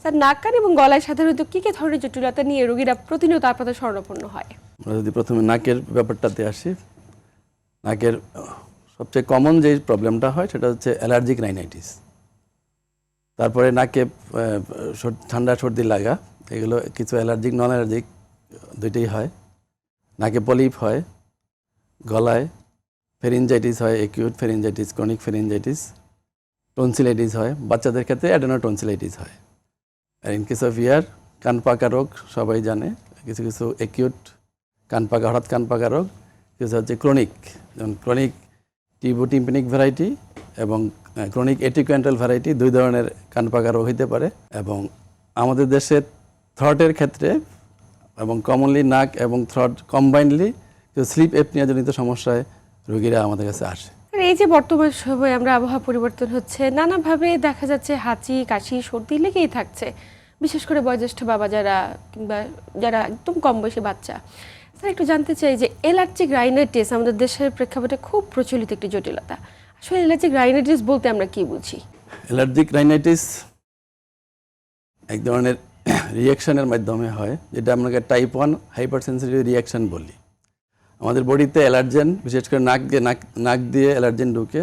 Sir নাক কান এবং গলায় সাধারণত কি কি ধরনের জটিলতা নিয়ে রোগীরা প্রতিনিয়ত আপনাদের শরণাপন্ন হয়? আমরা যদি প্রথমে নাকের ব্যাপারটাতে আসি, নাকের সবচেয়ে কমন যে প্রবলেমটা হয় সেটা হচ্ছে অ্যালার্জিক রাইনাইটিস। তারপরে নাকে ঠান্ডা সর্দি লাগা, এগুলো কিছু অ্যালার্জিক নন অ্যালার্জিক দুইটাই হয়। নাকে পলিপ হয়, গলায় ফেরিনজাইটিস হয়, acute pharyngitis, chronic pharyngitis, tonsillitis হয়, বাচ্চাদের ক্ষেত্রে অ্যাডেনোটনসিলাইটিস হয়। আর ইন কেস অফ ইয়ার কান পাকা রোগ সবাই জানে, কিছু কিছু একিউট কান পাকা, হঠাৎ কান পাকা রোগ, কিছু হচ্ছে ক্রনিক, যেমন ক্রনিক টিম্পানিক ভ্যারাইটি এবং ক্রনিক এটিকুয়েন্টাল ভ্যারাইটি, দুই ধরনের কান পাকা রোগ হতে পারে। এবং আমাদের দেশে থ্রটের ক্ষেত্রে এবং কমনলি নাক এবং থ্রট কম্বাইন্ডলি স্লিপ এপনিয়া জনিত সমস্যায় রোগীরা আমাদের কাছে আসে। এই যে বর্তমান সময়ে আমরা আবহাওয়া পরিবর্তন হচ্ছে, নানাভাবে দেখা যাচ্ছে হাঁচি কাশি সর্দি লেগেই থাকছে, বিশেষ করে বয়োজ্যেষ্ঠ বাবা যারা কিংবা যারা একদম কম বয়সী বাচ্চা। স্যার একটু জানতে চাই যে অ্যালার্জিক রাইনাইটিস আমাদের দেশের প্রেক্ষাপটে খুব প্রচলিত একটি জটিলতা। আসলে অ্যালার্জিক রাইনাইটিস বলতে আমরা কি বুঝি? অ্যালার্জিক রাইনাইটিস এক ধরনের রিয়াকশনের মাধ্যমে হয়, যেটা আপনাকে টাইপ 1 হাইপার সেন্সিটিভ রিয়াকশন বলি। আমাদের বডিতে অ্যালার্জেন, বিশেষ করে নাক দিয়ে অ্যালার্জেন ঢুকে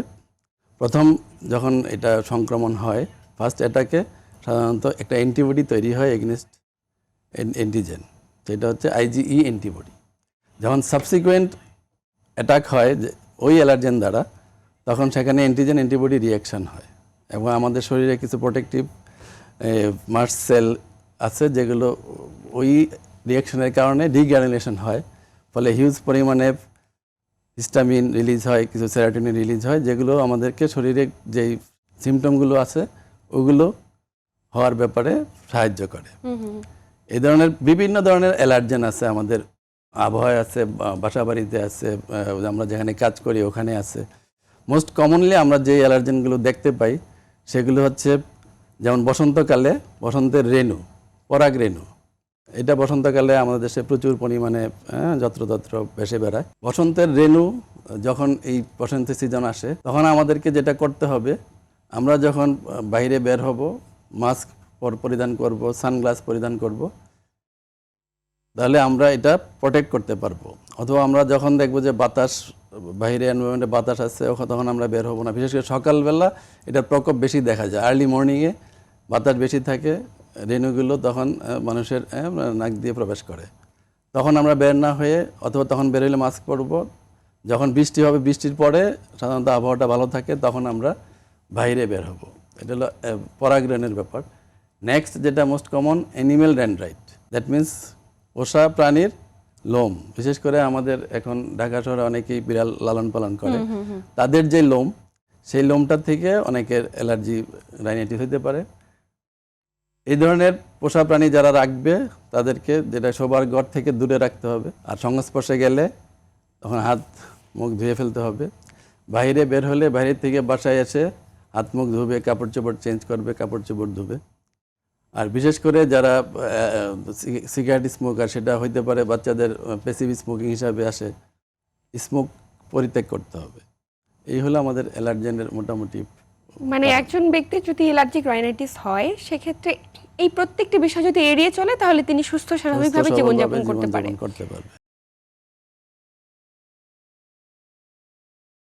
প্রথম যখন এটা সংক্রমণ হয়, ফার্স্ট অ্যাটাকে সাধারণত একটা অ্যান্টিবডি তৈরি হয় এগেনস্ট অ্যান্টিজেন, সেটা হচ্ছে আইজিই অ্যান্টিবডি। যখন সাবসিকুয়েন্ট অ্যাটাক হয় ওই অ্যালার্জেন দ্বারা, তখন সেখানে অ্যান্টিজেন অ্যান্টিবডি রিয়াকশান হয় এবং আমাদের শরীরে কিছু প্রোটেক্টিভ মাস্ট সেল আছে যেগুলো ওই রিয়াকশনের কারণে ডিগ্রানুলেশন হয়, ফলে হিউজ পরিমাণে হিস্টামিন রিলিজ হয়, কিছু সেরাটোনিন রিলিজ হয়, যেগুলো আমাদেরকে শরীরে যেই সিমটমগুলো আছে ওগুলো হওয়ার ব্যাপারে সাহায্য করে। এই ধরনের বিভিন্ন ধরনের অ্যালার্জেন আছে আমাদের আবহাওয়ায়, আছে বাসা বাড়িতে আছে, আমরা যেখানে কাজ করি ওখানে আছে। মোস্ট কমনলি আমরা যে অ্যালার্জেনগুলো দেখতে পাই সেগুলো হচ্ছে যেমন বসন্তকালে বসন্তের রেণু, পরাগ রেণু, এটা বসন্তকালে আমাদের দেশে প্রচুর পরিমাণে যত্রতত্র ভেসে বেড়ায়। বসন্তের রেণু যখন এই বসন্তের সিজন আসে, তখন আমাদেরকে যেটা করতে হবে, আমরা যখন বাইরে বের হব মাস্ক পরিধান করব, সানগ্লাস পরিধান করব, তাহলে আমরা এটা প্রোটেক্ট করতে পারবো। অথবা আমরা যখন দেখবো যে বাতাস, বাইরে এনভায়রনমেন্টে বাতাস আছে, তখন আমরা বের হব না। বিশেষ করে সকালবেলা এটার প্রকোপ বেশি দেখা যায়, আর্লি মর্নিংয়ে বাতাস বেশি থাকে, রেণুগুলো তখন মানুষের নাক দিয়ে প্রবেশ করে, তখন আমরা বের না হয়ে, অথবা তখন বের হলে মাস্ক পরব। যখন বৃষ্টি হবে, বৃষ্টির পরে সাধারণত আবহাওয়াটা ভালো থাকে, তখন আমরা বাইরে বের হব। এটা হলো পরাগরেণুর ব্যাপার। নেক্সট যেটা most common, animal dander, that means পোষা প্রাণীর লোম। বিশেষ করে আমাদের এখন ঢাকা শহরে অনেকেই বিড়াল লালন পালন করে, তাদের যে লোম, সেই লোমটা থেকে অনেকের অ্যালার্জি রাইনাইটিস হতে পারে। এই ধরনের পোষা প্রাণী যারা রাখবে তাদেরকে যেটা শোবার ঘর থেকে দূরে রাখতে হবে, আর সংস্পর্শে গেলে তখন হাত মুখ ধুয়ে ফেলতে হবে। বাইরে বের হলে বাইরে থেকে বাসায় এসে হাত মুখ ধুবে, কাপড় চোপড় চেঞ্জ করবে, কাপড় চোপড় ধুবে। আর বিশেষ করে যারা সিগারেট স্মোকার, সেটা হইতে পারে বাচ্চাদের প্যাসিভ স্মোকিং হিসাবে আসে, স্মোক পরিত্যাগ করতে হবে। এই হলো আমাদের অ্যালার্জেনের মোটামুটি। মানে একজন ব্যক্তি যদি অ্যালার্জিক রাইনাইটিস হয়, সেক্ষেত্রে এই প্রত্যেকটি বিষয় যদি এড়িয়ে চলে, তাহলে তিনি সুস্থ স্বাভাবিকভাবে জীবনযাপন করতে পারে।